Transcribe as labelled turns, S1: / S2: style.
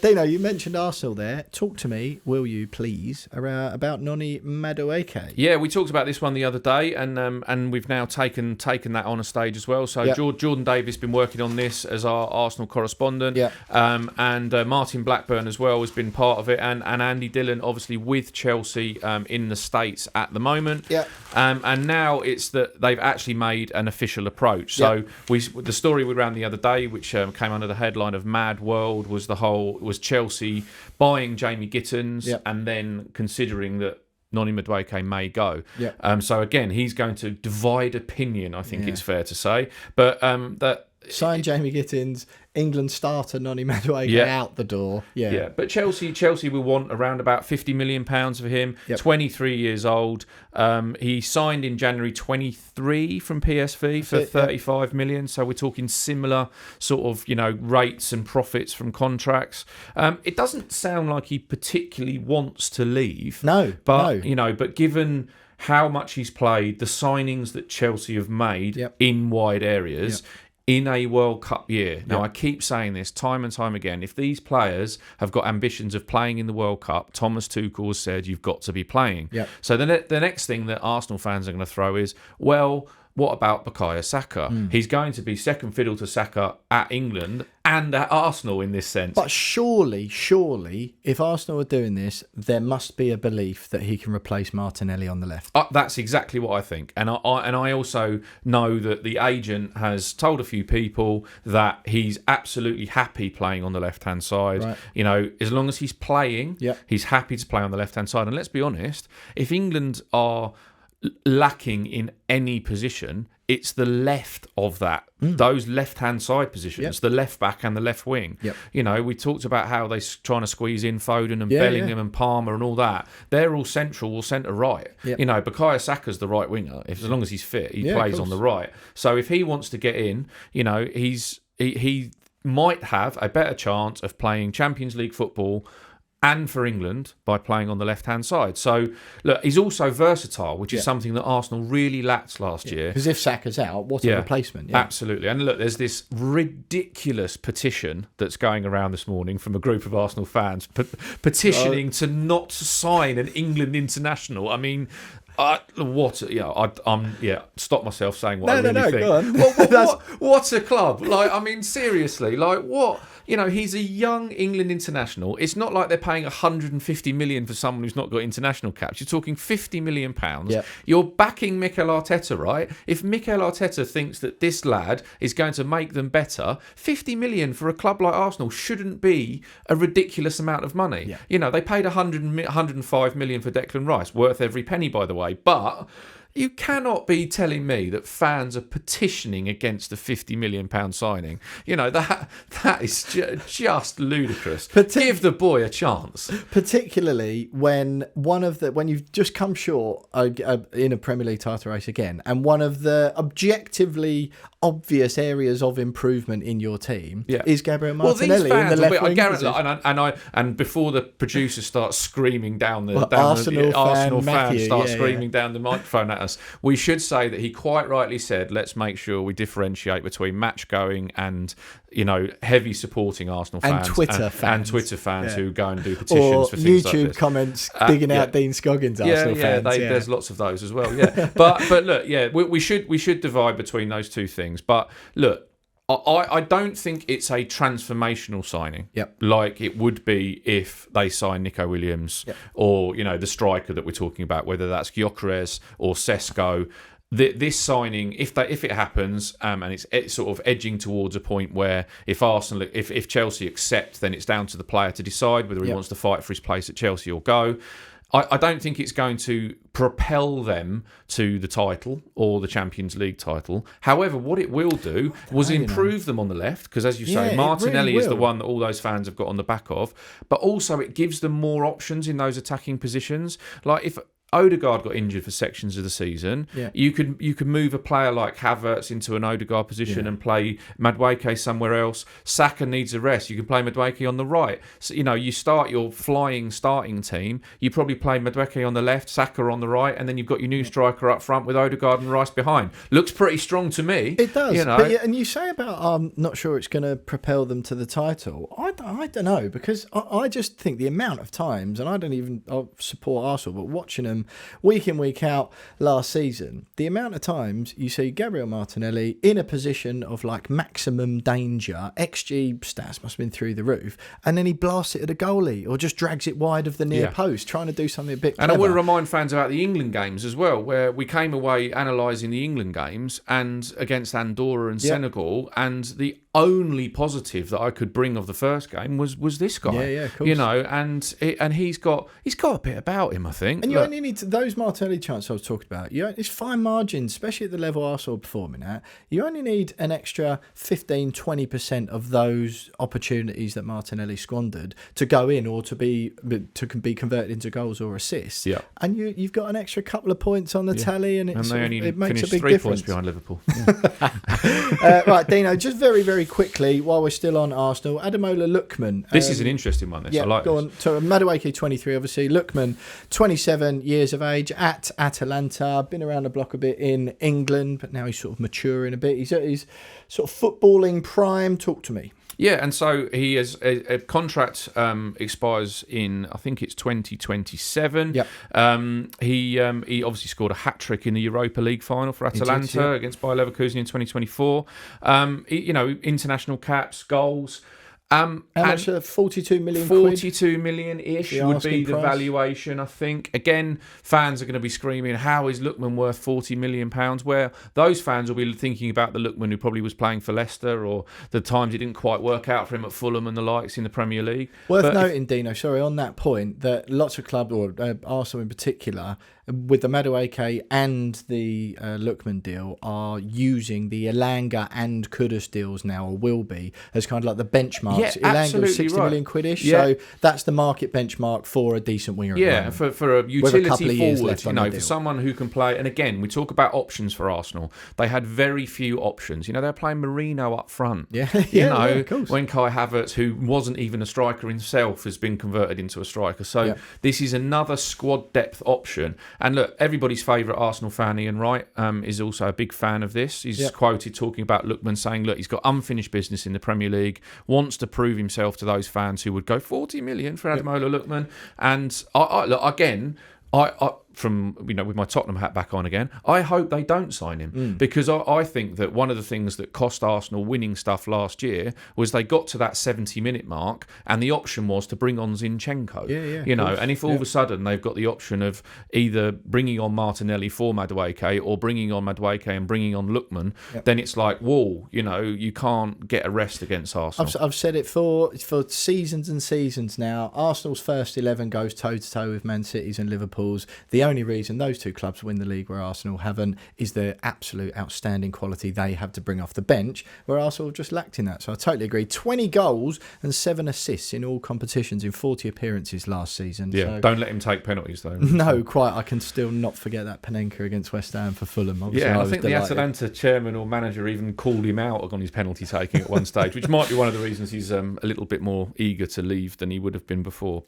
S1: Dino, you mentioned Arsenal there. Talk to me, will you please, about Noni Madueke?
S2: Yeah, we talked about this one the other day, and we've now taken that on a stage as well. So Jordan Davis been working on this as our Arsenal correspondent, and Martin Blackburn as well has been part of it, and Andy Dillon obviously with Chelsea in the States at the moment. And now it's that they've actually made an official approach. So the story we ran the other day, which came under the headline of Mad World, was Chelsea buying Jamie Gittins and then considering that Noni Madueke may go. So again, he's going to divide opinion, I think it's fair to say. But
S1: sign Jamie Gittins, England starter Noni Madueke out the door.
S2: But Chelsea will want around about £50 million for him. 23 years old. He signed in January 23 from PSV for 35 million. So we're talking similar sort of rates and profits from contracts. It doesn't sound like he particularly wants to leave. But given how much he's played, the signings that Chelsea have made in wide areas. In a World Cup year. Now, I keep saying this time and time again. If these players have got ambitions of playing in the World Cup, Thomas Tuchel has said you've got to be playing. So the next thing that Arsenal fans are going to throw is, well, what about Bukayo Saka? He's going to be second fiddle to Saka at England and at Arsenal in this sense.
S1: But surely, if Arsenal are doing this, there must be a belief that he can replace Martinelli on the left.
S2: That's exactly what I think. And I also know that the agent has told a few people that he's absolutely happy playing on the left-hand side. As long as he's playing, he's happy to play on the left-hand side. And let's be honest, if England are lacking in any position, it's the left of that, those left-hand side positions, the left back and the left wing. We talked about how they're trying to squeeze in Foden and Bellingham and Palmer and all that. They're all central or centre-right. Bukayo Saka's the right winger. As long as he's fit, he plays on the right. So if he wants to get in, he might have a better chance of playing Champions League football and for England by playing on the left-hand side. So, look, he's also versatile, which is something that Arsenal really lacked last year.
S1: Because if Saka's out, what a replacement.
S2: Absolutely. And look, there's this ridiculous petition that's going around this morning from a group of Arsenal fans petitioning to not sign an England international. I mean... stop myself saying what I really think.
S1: Go on.
S2: What a club. Seriously, what? He's a young England international. It's not like they're paying 150 million for someone who's not got international caps. You're talking 50 million pounds. You're backing Mikel Arteta, right? If Mikel Arteta thinks that this lad is going to make them better, 50 million for a club like Arsenal shouldn't be a ridiculous amount of money. They paid 105 million for Declan Rice, worth every penny, by the way. But you cannot be telling me that fans are petitioning against a £50 million signing. That is just ludicrous. Give the boy a chance.
S1: Particularly when when you've just come short in a Premier League title race again, and one of the objectively obvious areas of improvement in your team is Gabriel Martinelli in the left wing position.
S2: And before the producers start screaming down
S1: Arsenal
S2: fans start screaming down the microphone at us, we should say that he quite rightly said, let's make sure we differentiate between match going and heavy supporting Arsenal fans and Twitter fans who go and do petitions
S1: or
S2: for things
S1: YouTube
S2: like this.
S1: Comments digging out Dean Scoggins Arsenal fans.
S2: There's lots of those as well. But look, we should divide between those two things. But look, I don't think it's a transformational signing like it would be if they sign Nico Williams or the striker that we're talking about, whether that's Gyökeres or Sesko. This signing, if it happens, and it's sort of edging towards a point where if Chelsea accept, then it's down to the player to decide whether he wants to fight for his place at Chelsea or go. I don't think it's going to propel them to the title or the Champions League title. However, what it will do was improve them on the left, because as you say, Martinelli is the one that all those fans have got on the back of, but also it gives them more options in those attacking positions. Like Odegaard got injured for sections of the season.
S1: Yeah.
S2: You could move a player like Havertz into an Odegaard position and play Madueke somewhere else. Saka needs a rest. You can play Madueke on the right. So, you start your flying starting team. You probably play Madueke on the left, Saka on the right, and then you've got your new striker up front with Odegaard and Rice behind. Looks pretty strong to me.
S1: It does. But and you say about I'm not sure it's going to propel them to the title. I don't know, because I just think the amount of times, and I support Arsenal, but watching them week in, week out last season, the amount of times you see Gabriel Martinelli in a position of like maximum danger, XG stats must have been through the roof, and then he blasts it at a goalie or just drags it wide of the near post, trying to do something a bit clever.
S2: And I want to remind fans about the England games as well, where we came away analysing the England games and against Andorra and Senegal, and the only positive that I could bring of the first game was this guy.
S1: Yeah, of course.
S2: And he's got a bit about him, I think.
S1: And you only need to, those Martinelli chances I was talking about, it's fine margins, especially at the level Arsenal are performing at. You only need an extra 15-20% of those opportunities that Martinelli squandered to go in or to be converted into goals or assists.
S2: Yeah.
S1: And you've got an extra couple of points on the tally, and it makes a big
S2: 3
S1: difference.
S2: points behind Liverpool.
S1: Right, Dino, just very, very quickly, while we're still on Arsenal, Ademola Lookman.
S2: This is an interesting one, I like
S1: go
S2: this.
S1: on. So Madueke, 23, obviously. Lookman, 27 years of age, at Atalanta. Been around the block a bit in England, but now he's sort of maturing a bit. He's at his sort of footballing prime. Talk to me.
S2: Yeah, and so he has a contract expires in, I think it's 2027.
S1: Yep.
S2: He obviously scored a hat trick in the Europa League final for Atalanta against Bayer Leverkusen in 2024. International caps, goals.
S1: How much? 42 million.
S2: 42 million-ish would be the
S1: price.
S2: valuation, I think. Again, fans are going to be screaming, how is Lookman worth 40 million pounds? Where those fans will be thinking about the Lookman who probably was playing for Leicester, or the times it didn't quite work out for him at Fulham and the likes in the Premier League.
S1: Worth noting, Dino, on that point, that lots of clubs, or Arsenal in particular, with the Madueke and the Lookman deal, are using the Elanga and Kudus deals now, or will be, as kind of like the benchmarks.
S2: Yeah,
S1: Elanga was 60 million quid-ish, so that's the market benchmark for a decent winger.
S2: Yeah, for a utility forward,
S1: for
S2: someone who can play. And again, we talk about options for Arsenal. They had very few options. They're playing Marino up front.
S1: Of course.
S2: When Kai Havertz, who wasn't even a striker himself, has been converted into a striker. So this is another squad depth option. And look, everybody's favourite Arsenal fan, Ian Wright, is also a big fan of this. He's quoted talking about Lookman saying, look, he's got unfinished business in the Premier League, wants to prove himself to those fans who would go 40 million for Ademola Lookman. And from with my Tottenham hat back on again, I hope they don't sign him, because I think that one of the things that cost Arsenal winning stuff last year was they got to that 70-minute mark and the option was to bring on Zinchenko. And if all of a sudden they've got the option of either bringing on Martinelli for Madueke or bringing on Madueke and bringing on Lookman, then it's like, whoa, you can't get a rest against Arsenal.
S1: I've said it for seasons and seasons now. Arsenal's first 11 goes toe-to-toe with Man City's and Liverpool's. The only reason those two clubs win the league where Arsenal haven't is the absolute outstanding quality they have to bring off the bench, where Arsenal have just lacked in that. So I totally agree. 20 goals and 7 assists in all competitions in 40 appearances last season.
S2: Yeah,
S1: so,
S2: don't let him take penalties though.
S1: No, quite. I can still not forget that Panenka against West Ham for Fulham. Obviously,
S2: I think the Atalanta chairman or manager even called him out on his penalty taking at one stage, which might be one of the reasons he's a little bit more eager to leave than he would have been before.